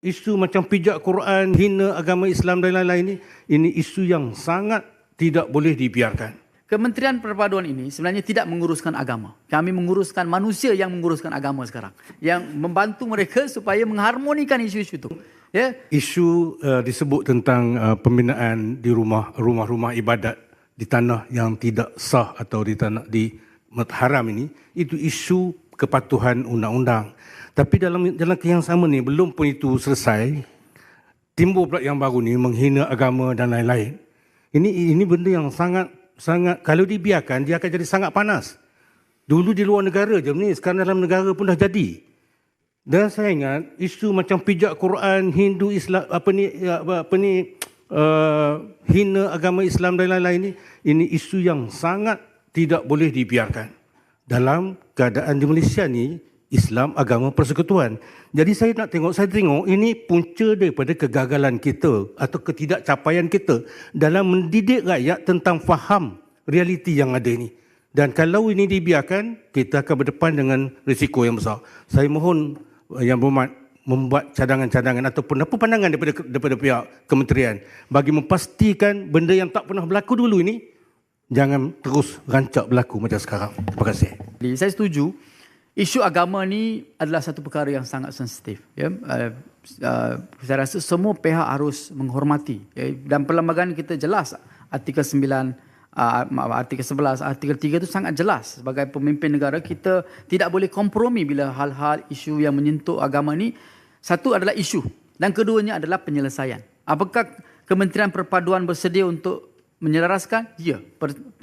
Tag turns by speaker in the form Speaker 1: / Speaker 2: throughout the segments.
Speaker 1: isu macam pijak Quran, hina agama Islam dan lain-lain ini isu yang sangat tidak boleh dibiarkan.
Speaker 2: Kementerian Perpaduan ini sebenarnya tidak menguruskan agama. Kami menguruskan manusia yang menguruskan agama sekarang. Yang membantu mereka supaya mengharmonikan isu-isu itu. Ya.
Speaker 1: Isu disebut tentang pembinaan di rumah-rumah ibadat di tanah yang tidak sah atau di tanah di haram ini, itu isu kepatuhan undang-undang. Tapi dalam yang sama ni, belum pun itu selesai, timbul pula yang baru ni, menghina agama dan lain-lain. Ini benda yang sangat kalau dibiarkan, dia akan jadi sangat panas. Dulu di luar negara je ni, sekarang dalam negara pun dah jadi. Dan saya ingat isu macam pijak Quran, Hindu, Islam, hina agama Islam dan lain-lain ini isu yang sangat tidak boleh dibiarkan. Dalam keadaan di Malaysia ni, Islam agama persekutuan. Jadi saya tengok ini punca daripada kegagalan kita atau ketidakcapaian kita dalam mendidik rakyat tentang faham realiti yang ada ini. Dan kalau ini dibiarkan, kita akan berdepan dengan risiko yang besar. Saya mohon Yang Berhormat membuat cadangan-cadangan ataupun apa pandangan daripada pihak kementerian bagi memastikan benda yang tak pernah berlaku dulu ini jangan terus rancak berlaku macam sekarang. Terima kasih.
Speaker 2: Saya setuju. Isu agama ni adalah satu perkara yang sangat sensitif. Ya. Saya rasa semua pihak harus menghormati. Ya. Dan perlembagaan kita jelas, artikel 9, artikel 11, artikel 3 itu sangat jelas. Sebagai pemimpin negara, kita tidak boleh kompromi bila hal-hal isu yang menyentuh agama ni. Satu adalah isu dan keduanya adalah penyelesaian. Apakah Kementerian Perpaduan bersedia untuk menyelaraskan? Ya.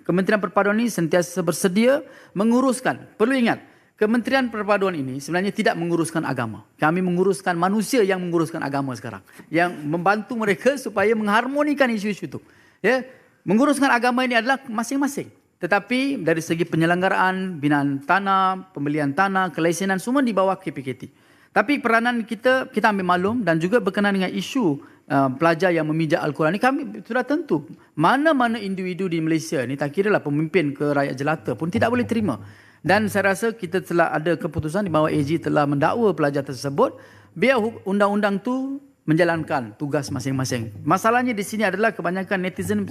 Speaker 2: Kementerian Perpaduan ini sentiasa bersedia menguruskan. Perlu ingat, Kementerian Perpaduan ini sebenarnya tidak menguruskan agama. Kami menguruskan manusia yang menguruskan agama sekarang. Yang membantu mereka supaya mengharmonikan isu-isu itu. Ya. Menguruskan agama ini adalah masing-masing. Tetapi dari segi penyelenggaraan, binaan tanah, pembelian tanah, kelaisenan, semua di bawah KPKT. Tapi peranan kita ambil maklum dan juga berkenaan dengan isu pelajar yang memijak Al-Quran ini, kami sudah tentu mana-mana individu di Malaysia ni, tak kiralah pemimpin ke rakyat jelata pun tidak boleh terima. Dan saya rasa kita telah ada keputusan di bawah AG telah mendakwa pelajar tersebut, biar undang-undang tu menjalankan tugas masing-masing. Masalahnya di sini adalah kebanyakan netizen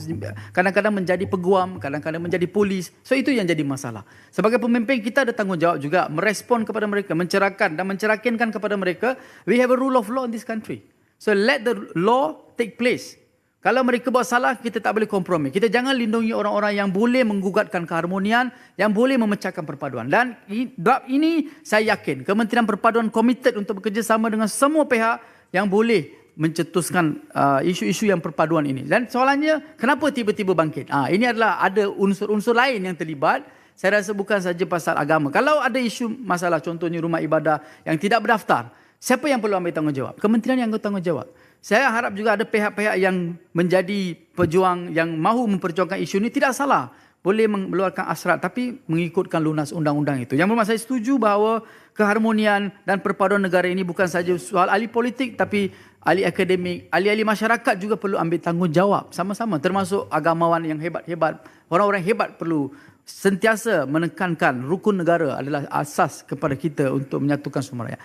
Speaker 2: kadang-kadang menjadi peguam, kadang-kadang menjadi polis. So itu yang jadi masalah. Sebagai pemimpin kita ada tanggungjawab juga merespon kepada mereka, mencerahkan dan mencerakinkan kepada mereka, we have a rule of law in this country. So let the law take place. Kalau mereka buat salah, kita tak boleh kompromi. Kita jangan lindungi orang-orang yang boleh menggugatkan keharmonian, yang boleh memecahkan perpaduan. Dan bab ini saya yakin Kementerian Perpaduan komited untuk bekerjasama dengan semua pihak yang boleh mencetuskan isu-isu yang perpaduan ini. Dan soalannya, kenapa tiba-tiba bangkit? Ini adalah ada unsur-unsur lain yang terlibat. Saya rasa bukan saja pasal agama. Kalau ada isu masalah, contohnya rumah ibadah yang tidak berdaftar, siapa yang perlu ambil tanggungjawab? Kementerian yang bertanggungjawab. Saya harap juga ada pihak-pihak yang menjadi pejuang yang mahu memperjuangkan isu ini, tidak salah. Boleh mengeluarkan asrat tapi mengikutkan lunas undang-undang itu. Yang bermaksud saya setuju bahawa keharmonian dan perpaduan negara ini bukan saja soal ahli politik tapi ahli akademik, ahli-ahli masyarakat juga perlu ambil tanggungjawab sama-sama, termasuk agamawan yang hebat-hebat. Orang-orang hebat perlu sentiasa menekankan rukun negara adalah asas kepada kita untuk menyatukan semua rakyat.